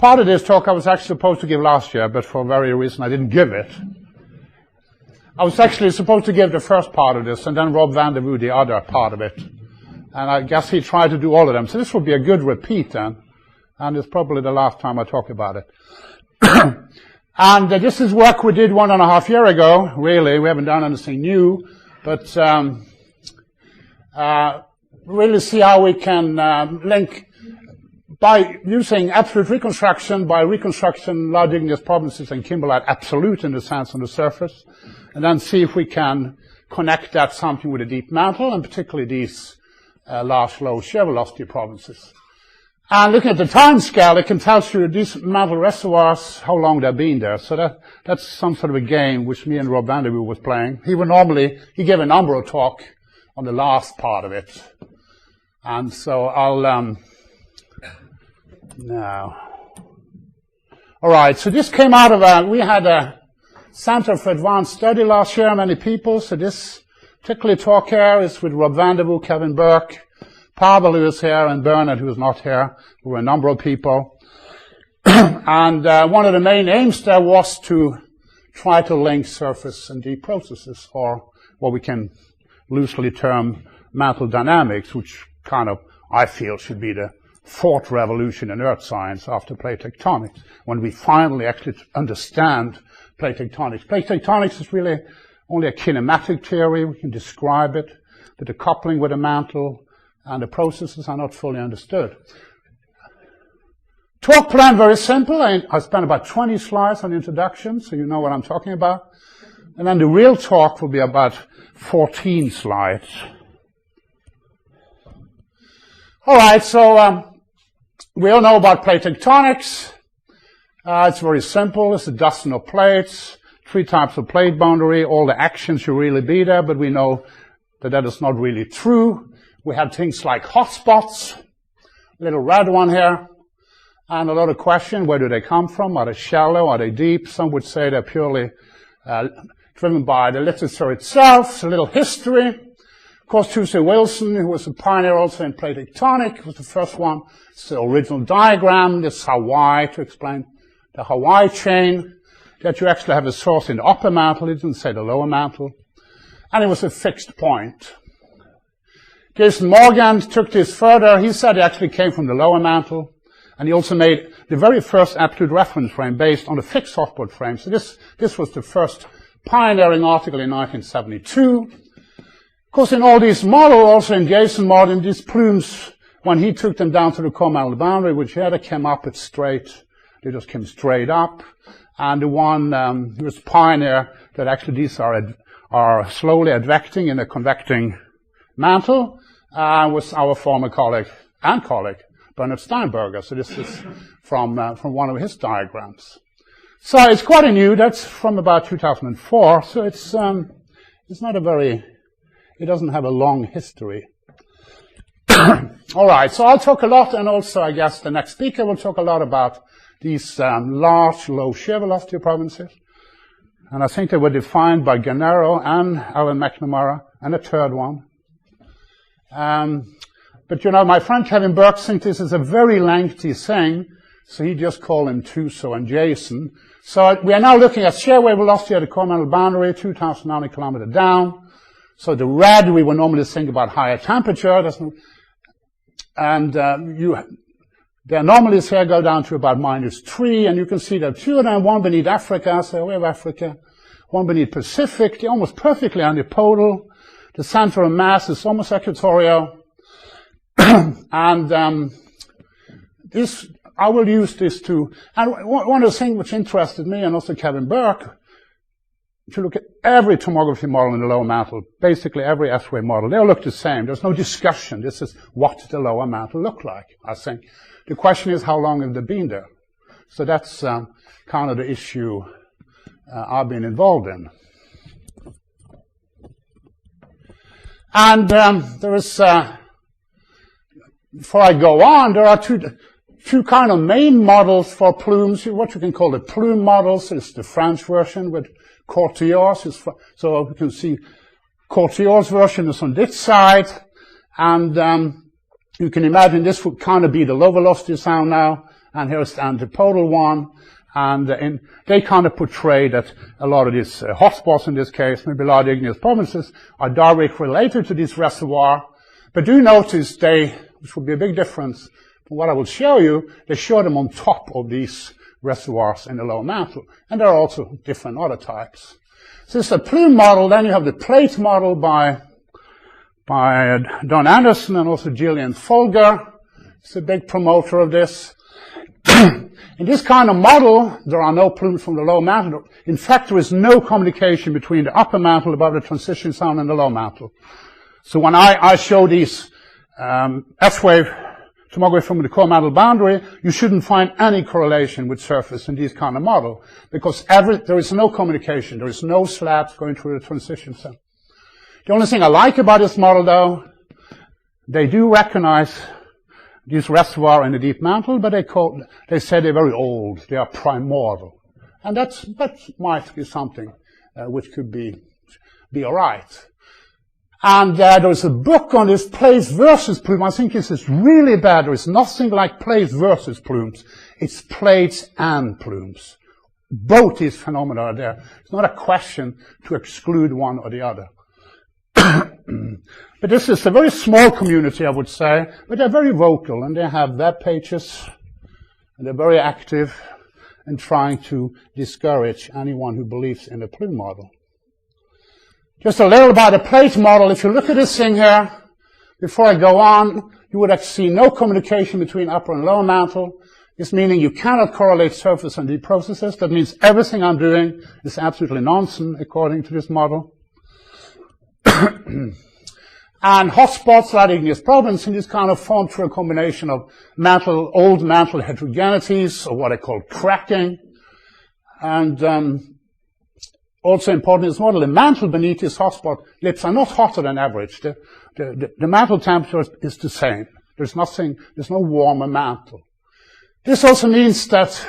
Part of this talk I was actually supposed to give last year, but for various reasons I didn't give it. I was actually supposed to give the first part of this, and then Rob Vanderwoo the other part of it. And I guess he tried to do all of them. So this will be a good repeat then. And it's probably the last time I talk about it. And this is work we did 1.5 years ago, really. We haven't done anything new. But really see how we can link, by using absolute reconstruction, by reconstruction, large igneous provinces and kimberlite absolute in the sense on the surface. And then see if we can connect that something with a deep mantle, and particularly these large, low shear velocity provinces. And looking at the time scale, it can tell you these mantle reservoirs, how long they've been there. So that's some sort of a game which me and Rob Vanderwoo was playing. He gave a number of talk on the last part of it. And so I'll, now. All right, so this came out of we had a Center for Advanced Study last year, many people. So this particular talk here is with Rob Vanderwoo, Kevin Burke, Pavel, who is here, and Bernard, who is not here. There were a number of people. And one of the main aims there was to try to link surface and deep processes, or what we can loosely term mantle dynamics, which kind of, I feel, should be the fourth revolution in earth science after plate tectonics, when we finally actually understand plate tectonics. Plate tectonics is really only a kinematic theory. We can describe it, but the coupling with the mantle and the processes are not fully understood. Talk plan, very simple. I spent about 20 slides on the introduction, so you know what I'm talking about. And then the real talk will be about 14 slides. All right, so we all know about plate tectonics. It's very simple. It's a dozen of plates, 3 types of plate boundary. All the action should really be there, but we know that that is not really true. We have things like hotspots, little red one here, and a lot of questions. Where do they come from? Are they shallow? Are they deep? Some would say they're purely driven by the literature itself. It's a little history. Of course, Tuesday Wilson, who was a pioneer also in plate tectonic, was the first one. It's the original diagram. This is Hawaii, to explain the Hawaii chain, that you actually have a source in the upper mantle. It didn't say the lower mantle. And it was a fixed point. Jason Morgan took this further. He said it actually came from the lower mantle. And he also made the very first absolute reference frame based on a fixed softboard frame. So this was the first pioneering article in 1972. Of course, in all these models, also in Jason Morgan, these plumes, when he took them down to the core-mantle boundary, which here they came up at straight, they just came straight up. And the one who was pioneer that actually these are slowly advecting in a convecting mantle was our former colleague, Bernard Steinberger. So this is from one of his diagrams. So it's quite a new. That's from about 2004. So it's not a very. It doesn't have a long history. All right. So I'll talk a lot, and also I guess the next speaker will talk a lot about these large, low shear velocity provinces. And I think they were defined by Gennaro and Alan McNamara, and a third one. But you know, my friend Kevin Burke thinks this is a very lengthy thing, so he just called him Tuso and Jason. So we are now looking at shear wave velocity at the core-mantle boundary, 2,090 kilometers down. So the red, we would normally think about higher temperature. And the anomalies here go down to about -3, and you can see that 2 of them, one beneath Africa, so we have Africa, one beneath Pacific. They're almost perfectly antipodal. The center of mass is almost equatorial. And I will use this to, and one of the things which interested me and also Kevin Burke, to look at every tomography model in the lower mantle, basically every S-wave model, they all look the same. There's no discussion. This is what the lower mantle look like, I think. The question is, how long have they been there? So that's kind of the issue I've been involved in. And there is, before I go on, there are two kind of main models for plumes, what you can call the plume models. Is the French version with Courtiers. So you can see Courtiers version is on this side, and you can imagine this would kind of be the low velocity sound now, and here's the antipodal one. And they kind of portray that a lot of these hotspots in this case, maybe a lot of igneous provinces, are directly related to this reservoir. But do notice which will be a big difference from what I will show you, they show them on top of these reservoirs in the lower mantle. And there are also different other types. So this is a plume model. Then you have the plate model by Don Anderson and also Gillian Folger. It's a big promoter of this. In this kind of model, there are no plumes from the lower mantle. In fact, there is no communication between the upper mantle above the transition zone and the lower mantle. So when I show these S-wave tomography from the core-mantle boundary, you shouldn't find any correlation with surface in these kind of model, because there is no communication. There is no slabs going through the transition zone. The only thing I like about this model, though, they do recognize this reservoir in the deep mantle, but they say they're very old. They are primordial. And that might be something which could be all right. And there's a book on this plates versus plume. I think this is really bad. There is nothing like plates versus plumes. It's plates and plumes. Both these phenomena are there. It's not a question to exclude one or the other. But this is a very small community, I would say, but they're very vocal, and they have web pages, and they're very active in trying to discourage anyone who believes in the plume model. Just a little about the plate model. If you look at this thing here, before I go on, you would actually see no communication between upper and lower mantle. This meaning you cannot correlate surface and deep processes. That means everything I'm doing is absolutely nonsense according to this model. And hotspots like igneous province in this kind of form through a combination of old mantle heterogeneities, or what I call cracking. And also important in this model, the mantle beneath this hotspot lips are not hotter than average. The mantle temperature is the same. There's no warmer mantle. This also means that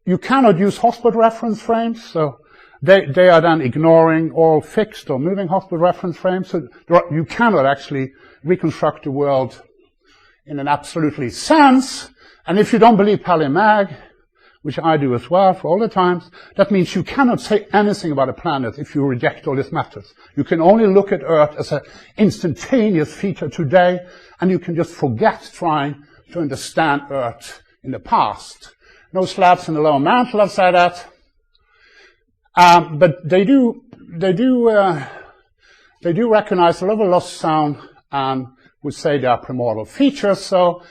you cannot use hotspot reference frames, so they are then ignoring all fixed or moving hotspot reference frames. So you cannot actually reconstruct the world in an absolutely sense. And if you don't believe Palaeomag, which I do as well for all the times, that means you cannot say anything about a planet if you reject all these methods. You can only look at Earth as an instantaneous feature today, and you can just forget trying to understand Earth in the past. No slabs in the lower mantle, I've said that. But they do recognize the level loss sound and would say they are primordial features, so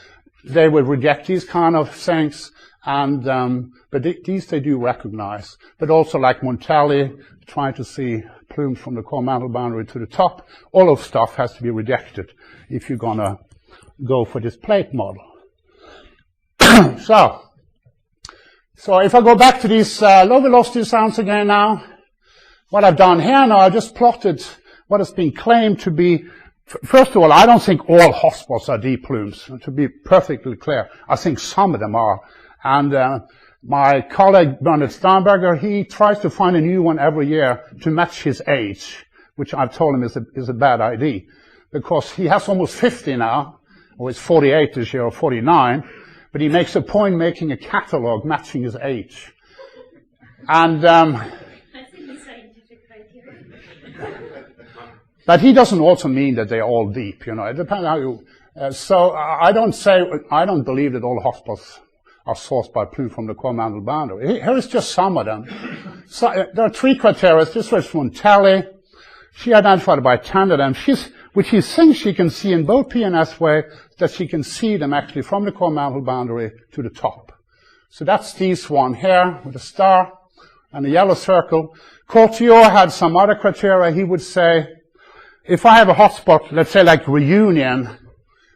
they would reject these kind of things. And but these they do recognize. But also, like Montelli, trying to see plumes from the core-mantle boundary to the top, all of stuff has to be rejected if you're gonna go for this plate model. So if I go back to these low velocity sounds again now, what I've done here now, I just plotted what has been claimed to be. First of all, I don't think all hotspots are deep plumes. To be perfectly clear, I think some of them are. And my colleague Bernard Steinberger, he tries to find a new one every year to match his age, which I've told him is a bad idea, because he has almost 50 now, or he's 48 this year, or 49. But he makes a point making a catalog matching his age. And that's in the scientific criteria. But he doesn't also mean that they're all deep, you know. It depends how you. So I don't believe that all hotspots are sourced by plume from the core-mantle boundary. Here is just some of them. So there are 3 criteria. This was from Montelli. She identified by 10 of them. Which she thinks she can see in both P and S wave, that she can see them actually from the core-mantle boundary to the top. So that's this one here with a star and a yellow circle. Courtier had some other criteria. He would say, if I have a hotspot, let's say like Reunion,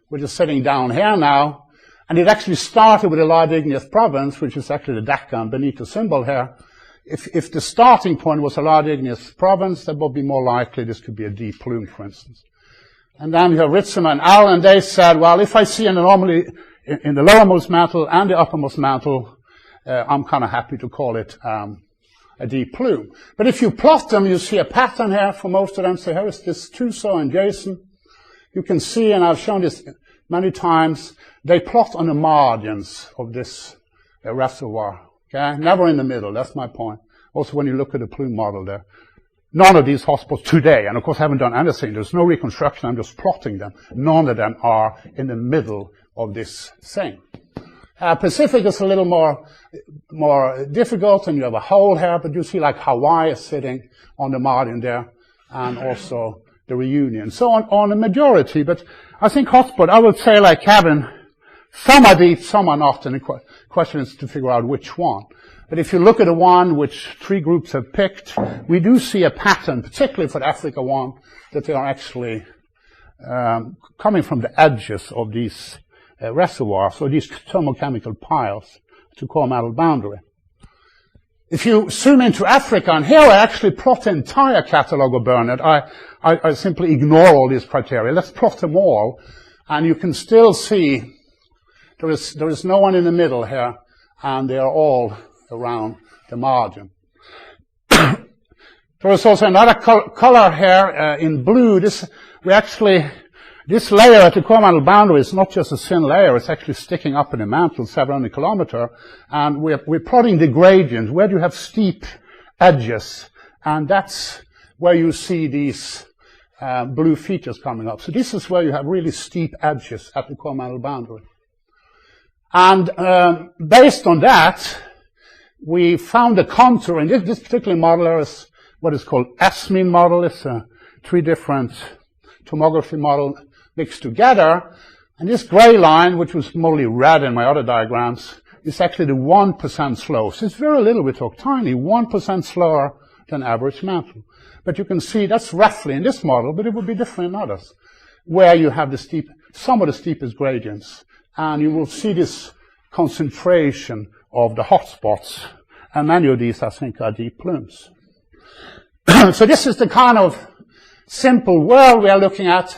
which is sitting down here now, and it actually started with a large igneous province, which is actually the Deccan beneath the symbol here. If the starting point was a large igneous province, that would be more likely this could be a deep plume, for instance. And then you have Ritzema and Al, and they said, well, if I see an anomaly in the lowermost mantle and the uppermost mantle, I'm kind of happy to call it a deep plume. But if you plot them, you see a pattern here for most of them. So here is this Tuso and Jason. You can see, and I've shown this many times. They plot on the margins of this reservoir. Okay? Never in the middle, that's my point. Also, when you look at the plume model there, none of these hotspots today, and of course I haven't done anything, there's no reconstruction, I'm just plotting them. None of them are in the middle of this thing. Pacific is a little more difficult, and you have a hole here, but you see like Hawaii is sitting on the margin there, and also the Reunion. So on the majority, but I think hotspot, I would say like Kevin, some are deep, some are not, and the question is to figure out which one. But if you look at the one which 3 groups have picked, we do see a pattern, particularly for the Africa one, that they are actually coming from the edges of these reservoirs, or these thermochemical piles, to core-mantle boundary. If you zoom into Africa, and here I actually plot the entire catalog of Burnett, I simply ignore all these criteria. Let's plot them all, and you can still see there is no one in the middle here, and they are all around the margin. There is also another color here in blue. This layer at the core-mantle boundary is not just a thin layer, it's actually sticking up in the mantle 700 kilometers, and we're plotting the gradient. Where do you have steep edges? And that's where you see these blue features coming up. So this is where you have really steep edges at the core-mantle boundary. And based on that, we found a contour, and this particular model is what is called S-mean model. It's 3 different tomography model mixed together. And this gray line, which was mostly red in my other diagrams, is actually the 1% slope. So it's very little, we talk tiny, 1% slower than average mantle. But you can see that's roughly in this model, but it would be different in others, where you have some of the steepest gradients. And you will see this concentration of the hotspots. And many of these, I think, are deep plumes. So this is the kind of simple world we are looking at.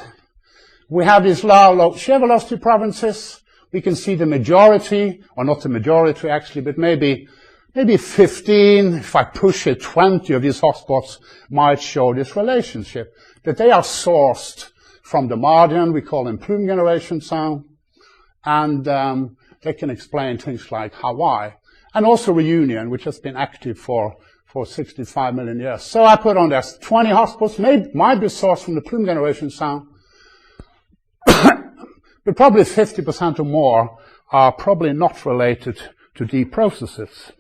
We have these low shear velocity provinces. We can see the majority, or not the majority actually, but maybe 15, if I push it, 20 of these hotspots might show this relationship, that they are sourced from the margin. We call them plume generation zone. And they can explain things like Hawaii, and also Reunion, which has been active for 65 million years. So I put on there 20 hotspots, might be sourced from the plume generation zone, but probably 50% or more are probably not related to deep processes.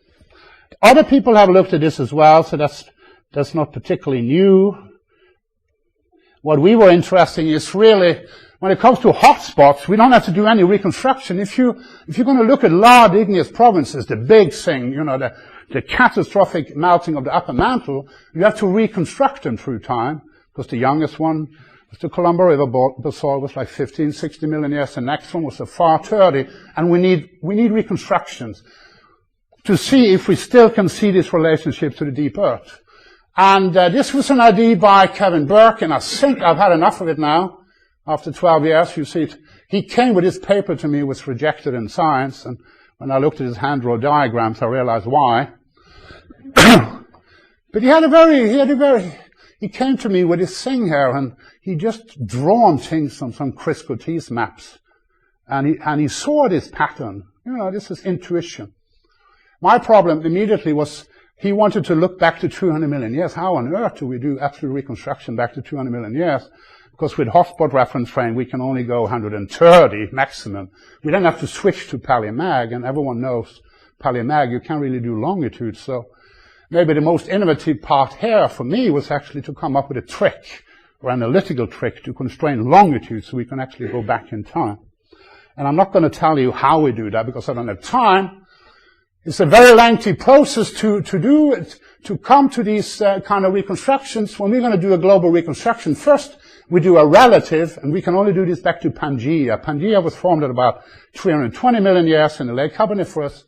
Other people have looked at this as well, so that's not particularly new. What we were interested in is really, when it comes to hotspots, we don't have to do any reconstruction. If you're going to look at large igneous provinces, the big thing, the catastrophic melting of the upper mantle, you have to reconstruct them through time, because the youngest one was the Columbia River basalt, was like 15, 60 million years. The next one was the far 30, and we need reconstructions to see if we still can see this relationship to the deep earth. And this was an idea by Kevin Burke, and I think I've had enough of it now. After 12 years, you see it. He came with this paper to me, was rejected in Science, and when I looked at his hand-drawn diagrams, I realized why. But he came to me with this thing here, and he just drawn things on some Chris-Cotees maps. And he saw this pattern. This is intuition. My problem immediately was, he wanted to look back to 200 million years. How on earth do we do absolute reconstruction back to 200 million years? Because with hotspot reference frame, we can only go 130 maximum. We then have to switch to Palaeomag, and everyone knows Palaeomag, you can't really do longitude. So maybe the most innovative part here for me was actually to come up with a trick, or analytical trick, to constrain longitude so we can actually go back in time. And I'm not going to tell you how we do that because I don't have time. It's a very lengthy process to do it, to come to these kind of reconstructions. When we're going to do a global reconstruction, first we do a relative, and we can only do this back to Pangaea. Pangaea was formed at about 320 million years in the late Carboniferous.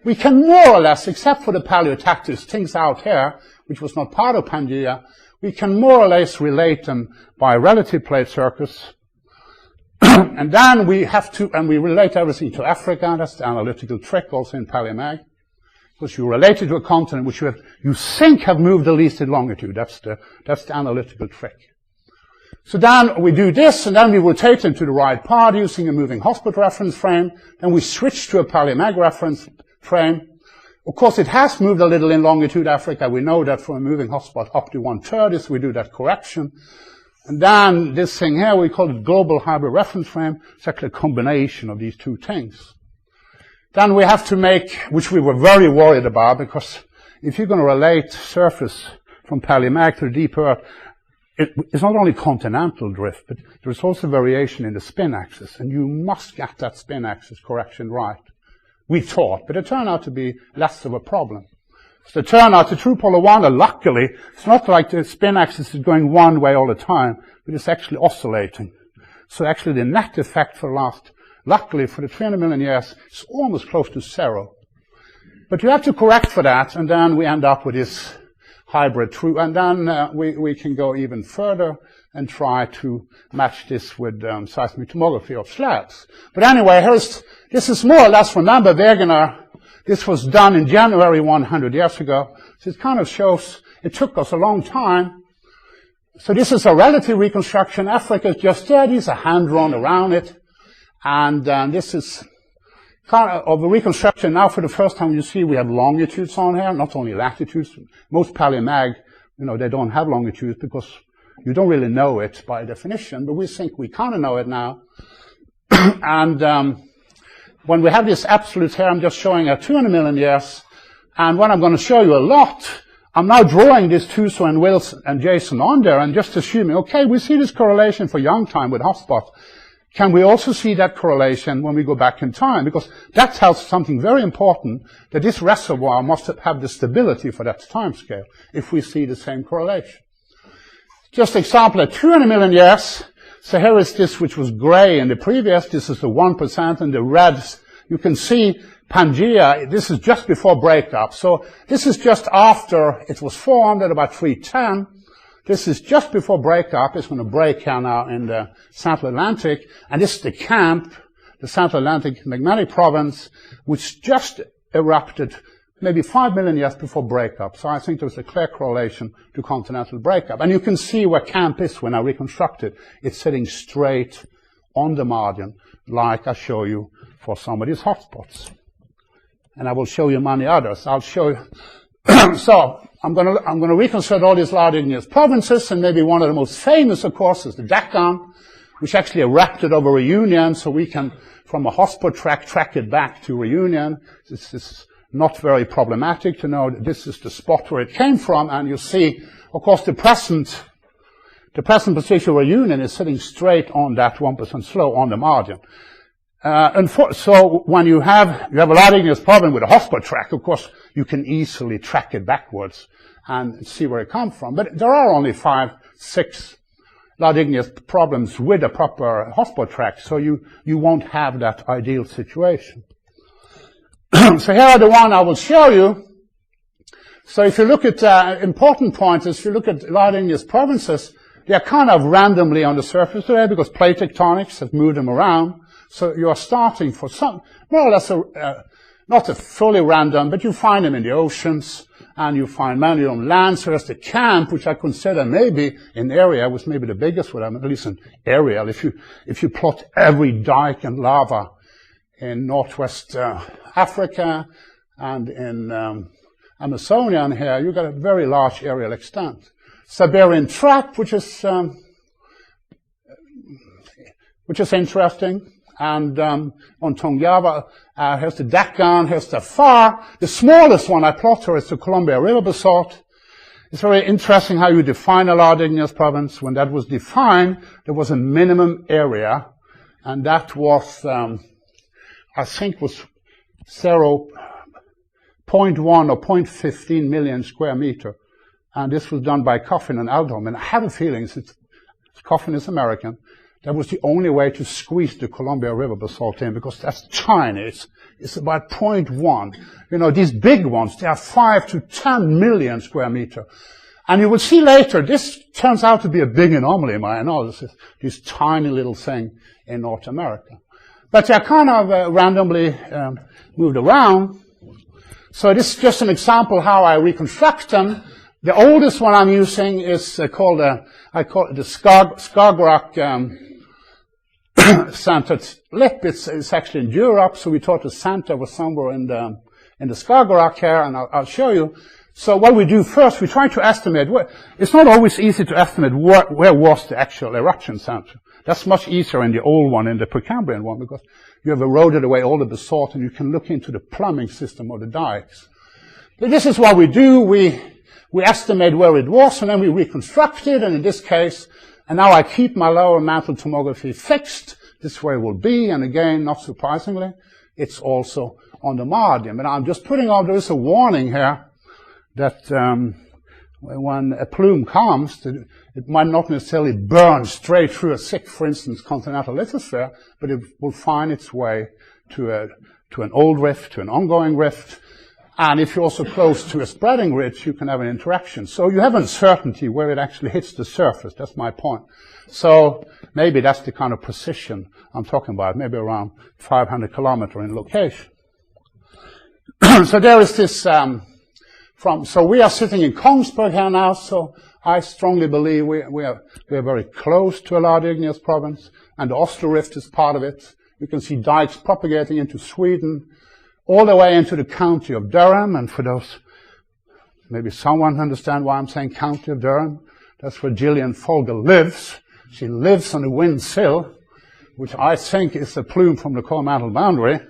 We can more or less, except for the Paleotactus, things out here, which was not part of Pangaea, we can more or less relate them by relative plate circus. And then we relate everything to Africa. That's the analytical trick also in Palaeomag. Because you relate it to a continent which you think have moved the least in longitude. That's the analytical trick. So then we do this, and then we rotate them to the right part using a moving hotspot reference frame. Then we switch to a Palaeogeography reference frame. Of course, it has moved a little in longitude Africa. We know that from a moving hotspot up to 1/3, so we do that correction. And then this thing here, we call it global hybrid reference frame. It's actually a combination of these two things. Then we have to make, which we were very worried about, because if you're going to relate surface from Palaeogeography to the deep Earth, it's not only continental drift, but there's also variation in the spin axis, and you must get that spin axis correction right. We thought, but it turned out to be less of a problem. So it turned out the true polar wander, luckily, it's not like the spin axis is going one way all the time, but it's actually oscillating. So actually the net effect for the last, luckily for the 300 million years, is almost close to 0. But you have to correct for that, and then we end up with this hybrid true, and then we can go even further and try to match this with seismic tomography of slabs. But anyway, this is more or less, remember Wegener, this was done in January 100 years ago. So it kind of shows it took us a long time. So this is a relative reconstruction. Africa is just there. These are hand-drawn around it. And this is kind of a reconstruction. Now for the first time you see we have longitudes on here, not only latitudes. Most Palaeomag, they don't have longitudes because you don't really know it by definition, but we think we kind of know it now. And when we have this absolute here, I'm just showing 200 million years. And when I'm going to show you a lot, I'm now drawing these Tuso and Wilson and Jason on there and just assuming, okay, we see this correlation for young time with hotspot. Can we also see that correlation when we go back in time? Because that tells us something very important, that this reservoir must have the stability for that time scale if we see the same correlation. Just example at 200 million years. So here is this which was gray in the previous. This is the 1%, and the reds. You can see Pangea. This is just before breakup. So this is just after it was formed at about 310. This is just before breakup. It's going to break here now in the Central Atlantic. And this is the camp, the Central Atlantic magmatic province, which just erupted maybe 5 million years before breakup. So I think there's a clear correlation to continental breakup. And you can see where camp is when I reconstruct it. It's sitting straight on the margin, like I show you for some of these hotspots. And I will show you many others. I'll show you. So I'm going to reconstruct all these large igneous provinces, and maybe one of the most famous, of course, is the Deccan, which actually erupted over Reunion, so we can, from a hotspot track it back to Reunion. This is not very problematic to know that this is the spot where it came from, and you see, of course, the present position of Reunion is sitting straight on that 1% slope on the margin. So when you have a large igneous problem with a hotspot track, of course, you can easily track it backwards and see where it comes from. But there are only 5, 6 large igneous problems with a proper hotspot track, so you won't have that ideal situation. So here are the one I will show you. So if you look at important points, if you look at large igneous provinces, they are kind of randomly on the surface today because plate tectonics has moved them around. So you are starting for some, more or less, not a fully random, but you find them in the oceans, and you find many on land. So there's the camp, which I consider maybe in area was maybe the biggest with them, at least in aerial. If you plot every dike and lava in northwest Africa and in Amazonia and here, you got a very large aerial extent. Siberian trap, which is interesting. And on Tongjava, here's the Deccan, here's the Far. The smallest one I plot here is the Columbia River basalt. It's very interesting how you define a large igneous province. When that was defined, there was a minimum area, and that was, I think, was 0.1 or 0.15 million square meter. And this was done by Coffin and Eldholm. And I have a feeling, since Coffin is American, that was the only way to squeeze the Columbia River basalt in, because that's tiny. It's about 0.1. These big ones, they are 5 to 10 million square meter. And you will see later, this turns out to be a big anomaly in my analysis, this tiny little thing in North America. But they're kind of randomly moved around. So this is just an example how I reconstruct them. The oldest one I'm using is I call it the Skagerrak centered lip. It's actually in Europe, so we thought the center was somewhere in the Skagerrak here, and I'll show you. So what we do first, we try to estimate. It's not always easy to estimate where was the actual eruption center. That's much easier in the old one, in the Precambrian one, because you have eroded away all the basalt, and you can look into the plumbing system of the dikes. But this is what we do. We estimate where it was, and then we reconstruct it, and in this case, and now I keep my lower mantle tomography fixed. This is where it will be, and again, not surprisingly, it's also on the margin. But I'm just putting out, there is a warning here that when a plume comes, it might not necessarily burn straight through a thick, for instance, continental lithosphere, but it will find its way to an old rift, to an ongoing rift. And if you're also close to a spreading ridge, you can have an interaction. So you have uncertainty where it actually hits the surface. That's my point. So maybe that's the kind of precision I'm talking about, maybe around 500 kilometer in location. So there is this, so we are sitting in Kongsberg here now, so I strongly believe we are very close to a large igneous province, and the Oslo Rift is part of it. You can see dikes propagating into Sweden, all the way into the county of Durham, and for those, maybe someone understand why I'm saying county of Durham. That's where Gillian Folger lives. She lives on the Windsill, which I think is a plume from the core-mantle boundary.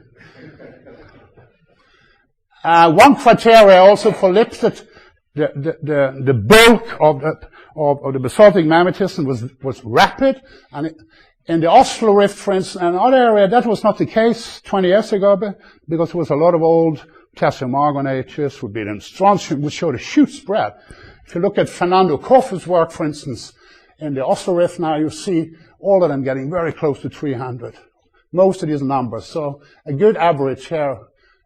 One criteria also for lips that the bulk of the basaltic magmatism was rapid, and in the Oslo Rift, for instance, and other area, that was not the case 20 years ago, because there was a lot of old potassium argonates, would be in strontium, which showed a huge spread. If you look at Fernando Corfu's work, for instance, in the Oslo Rift now, you see all of them getting very close to 300. Most of these numbers. So a good average here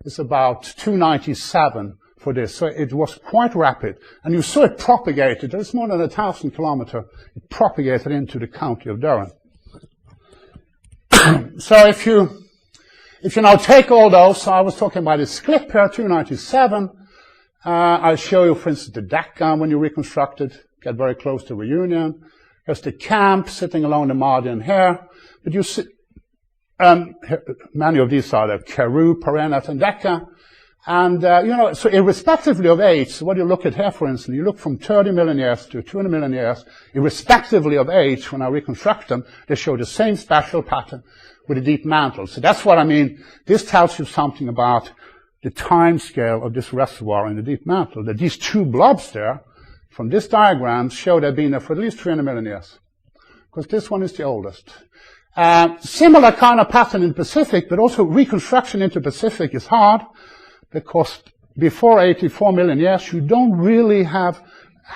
is about 297 for this. So it was quite rapid. And you saw it propagated. It's more than 1,000 kilometers. It propagated into the county of Durham. So if you now take all those, so I was talking about this clip here, 297. I'll show you, for instance, the Dakar when you reconstruct it, get very close to reunion. There's the camp sitting along the margin here. But you see, many of these are the Karoo, Perennet, and Dakar. And, so irrespectively of age, so what you look at here, for instance, you look from 30 million years to 200 million years, irrespectively of age, when I reconstruct them, they show the same spatial pattern with a deep mantle. So that's what I mean. This tells you something about the time scale of this reservoir in the deep mantle. That these two blobs there, from this diagram, show they've been there for at least 300 million years. Because this one is the oldest. Similar kind of pattern in Pacific, but also reconstruction into Pacific is hard, because before 84 million years, you don't really have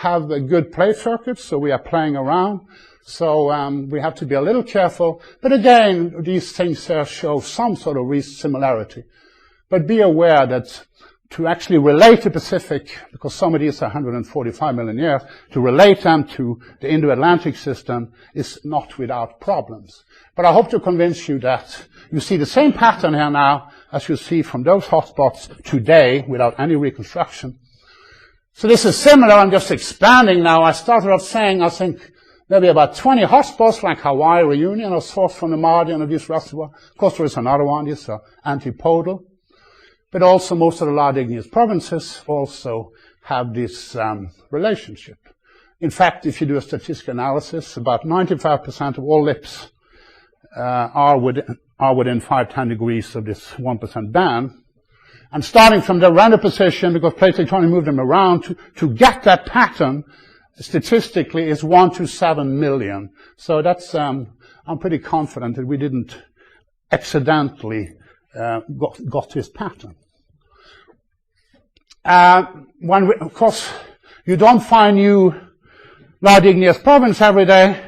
a good plate circuit, so we are playing around. So we have to be a little careful. But again, these things here show some sort of similarity. But be aware that to actually relate the Pacific, because some of these are 145 million years, to relate them to the Indo-Atlantic system is not without problems. But I hope to convince you that you see the same pattern here now as you see from those hotspots today without any reconstruction. So this is similar. I'm just expanding now. I started off saying, I think, maybe about 20 hotspots like Hawaii Reunion are sourced from the margin of this reservoir. Of course, there is another one. These are antipodal. But also most of the large igneous provinces also have this relationship. In fact, if you do a statistical analysis, about 95% of all lips are within 5-10 degrees of this 1% band. And starting from the random position, because plate tectonic moved them around, to get that pattern, statistically, is 1 to 7 million. So that's, I'm pretty confident that we didn't accidentally got this pattern. Of course, you don't find new large igneous province every day.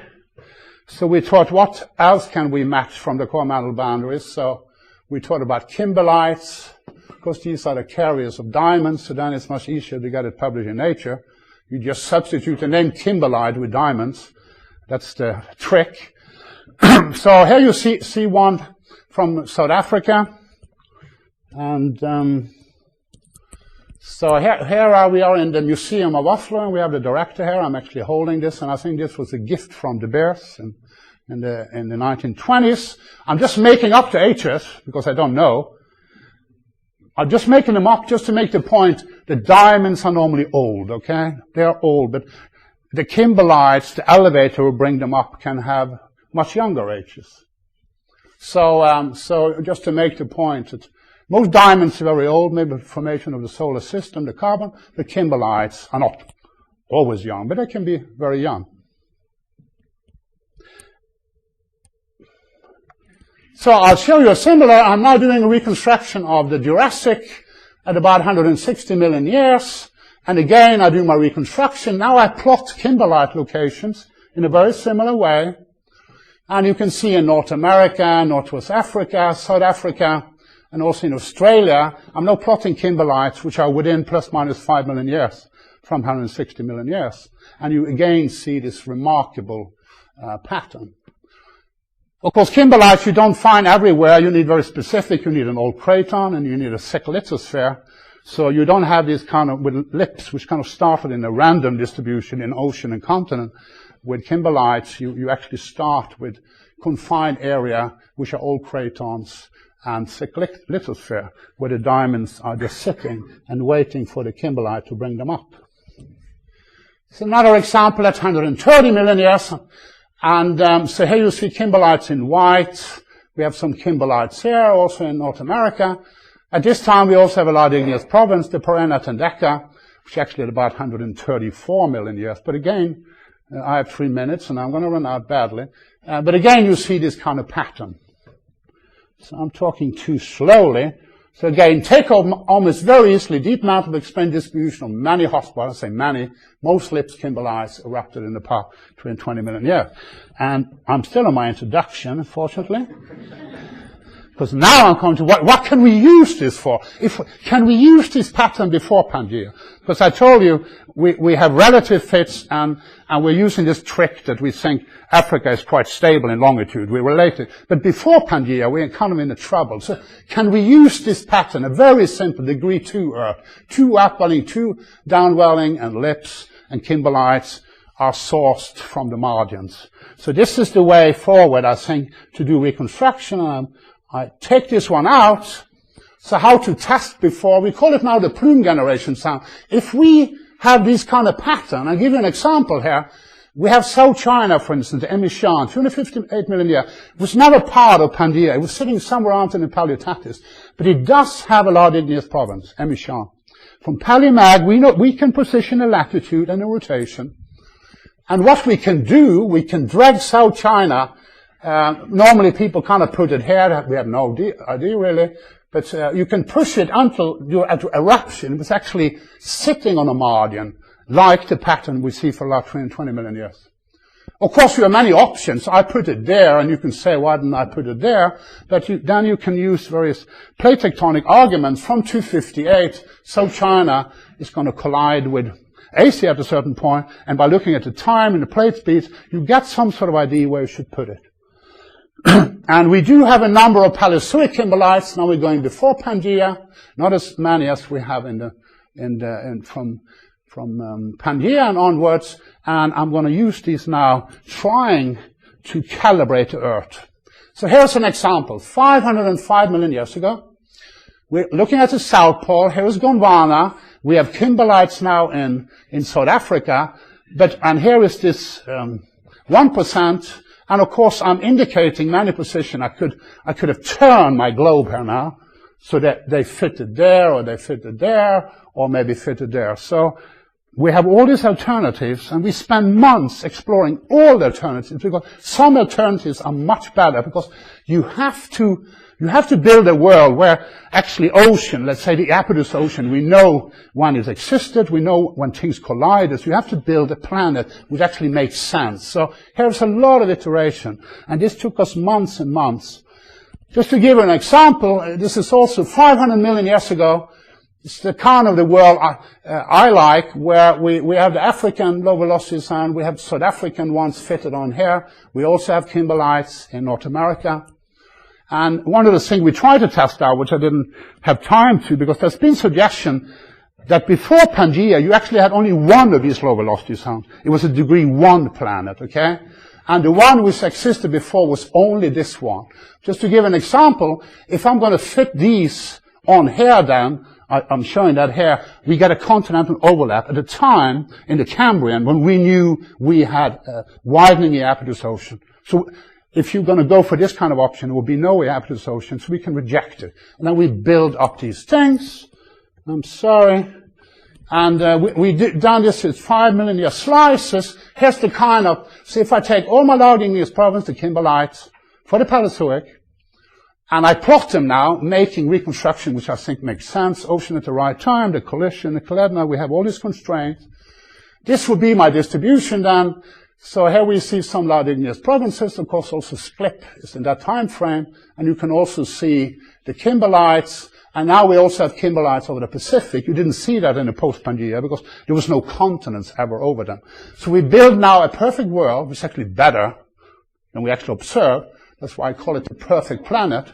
So we thought, what else can we match from the core-mantle boundaries? So we thought about Kimberlites, because these are the carriers of diamonds, so then it's much easier to get it published in Nature. You just substitute the name Kimberlite with diamonds. That's the trick. So here you see one from South Africa. And So here we are in the Museum of Oslo, and we have the director here. I'm actually holding this, and I think this was a gift from De Beers in the 1920s. I'm just making up the ages because I don't know. I'm just making them up just to make the point that diamonds are normally old, okay? They're old, but the Kimberlites, the elevator will bring them up, can have much younger ages. So just to make the point that most diamonds are very old, maybe the formation of the solar system, the carbon. The Kimberlites are not always young, but they can be very young. So I'll show you a similar. I'm now doing a reconstruction of the Jurassic at about 160 million years. And again, I do my reconstruction. Now I plot Kimberlite locations in a very similar way. And you can see in North America, Northwest Africa, South Africa, and also in Australia, I'm now plotting Kimberlites, which are within plus minus 5 million years from 160 million years. And you again see this remarkable pattern. Of course, Kimberlites you don't find everywhere. You need very specific. You need an old craton, and you need a thick lithosphere. So you don't have these kind of with lips, which kind of started in a random distribution in ocean and continent. With Kimberlites, you actually start with confined area, which are old cratons, and thick lithosphere, where the diamonds are just sitting and waiting for the Kimberlite to bring them up. It's another example at 130 million years. And so here you see Kimberlites in white. We have some Kimberlites here, also in North America. At this time, we also have a large igneous province, the Perenna Tendeca, which actually at about 134 million years. But again, I have 3 minutes, and I'm going to run out badly. But again, you see this kind of pattern. So I'm talking too slowly. So again, take almost very easily deep mantle explain distribution of many hotspots. I say many. Most lips Kimberlites erupted in the past 20 million years. And I'm still in my introduction, unfortunately. Because now I'm coming to what can we use this for? Can we use this pattern before Pangea? Because I told you we have relative fits and we're using this trick that we think Africa is quite stable in longitude. We relate it. But before Pangea, we're kind of in a trouble. So can we use this pattern, a very simple degree 2 Earth, 2 upwelling, 2 downwelling, and lips and Kimberlites are sourced from the margins. So this is the way forward, I think, to do reconstruction. I take this one out. So how to test before, we call it now the plume generation sound. If we have this kind of pattern, I'll give you an example here. We have South China, for instance, the Emishan, 258 million years. It was never part of Pangea. It was sitting somewhere out in the Palaeogeography. But it does have a large igneous province, Emishan. From Palaemag, we can position a latitude and a rotation. And what we can do, we can drag South China. Normally people kind of put it here. We have no idea really. But you can push it until you're at eruption. It's actually sitting on a margin, like the pattern we see for about 20 million years. Of course, you have many options. I put it there, and you can say, why didn't I put it there? But then you can use various plate tectonic arguments. From 258, South China is going to collide with Asia at a certain point, and by looking at the time and the plate speeds, you get some sort of idea where you should put it. And we do have a number of Paleozoic Kimberlites. Now we're going before Pangea, not as many as we have from Pangea and onwards. And I'm going to use these now, trying to calibrate the Earth. So here's an example. 505 million years ago, we're looking at the South Pole. Here's Gondwana. We have Kimberlites now in South Africa. And here is this 1%. And of course, I'm indicating many positions. I could have turned my globe here now so that they fitted there, or they fitted there, or maybe fitted there. So we have all these alternatives, and we spend months exploring all the alternatives, because some alternatives are much better, because you have to build a world where actually ocean, let's say the Iapetus Ocean, we know when it existed, we know when things collided. So you have to build a planet which actually makes sense. So here's a lot of iteration, and this took us months and months. Just to give you an example, this is also 500 million years ago. It's the kind of the world I like, where we have the African low velocity sound, we have South African ones fitted on here. We also have Kimberlites in North America. And one of the things we tried to test out, which I didn't have time to, because there's been suggestion that before Pangea, you actually had only one of these low velocity zones. It was a degree 1 planet, okay? And the one which existed before was only this one. Just to give an example, if I'm going to fit these on here then, I'm showing that here, we get a continental overlap at a time in the Cambrian when we knew we had widening Iapetus ocean. So if you're going to go for this kind of option, there will be no Iapetus ocean, so we can reject it. And then we build up these things. I'm sorry. And we done this with 5 millimeter slices. Here's the kind of, so if I take all my large igneous province, the Kimberlites, for the Palaeozoic, and I plot them now, making reconstruction, which I think makes sense, ocean at the right time, the collision, the Kaledna, we have all these constraints. This would be my distribution then. So here we see some large igneous provinces, of course also Sklip is in that time frame, and you can also see the Kimberlites, and now we also have Kimberlites over the Pacific. You didn't see that in the post-Pangea because there was no continents ever over them. So we build now a perfect world, which is actually better than we actually observe. That's why I call it the perfect planet.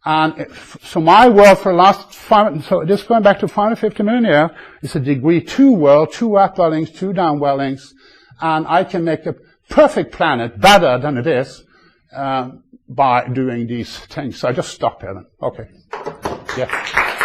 And so my world for the last so this going back to 550 million years is a degree 2 world, 2 upwellings, 2 downwellings, and I can make a perfect planet better than it is by doing these things. So I just stop here then. Okay. Yeah.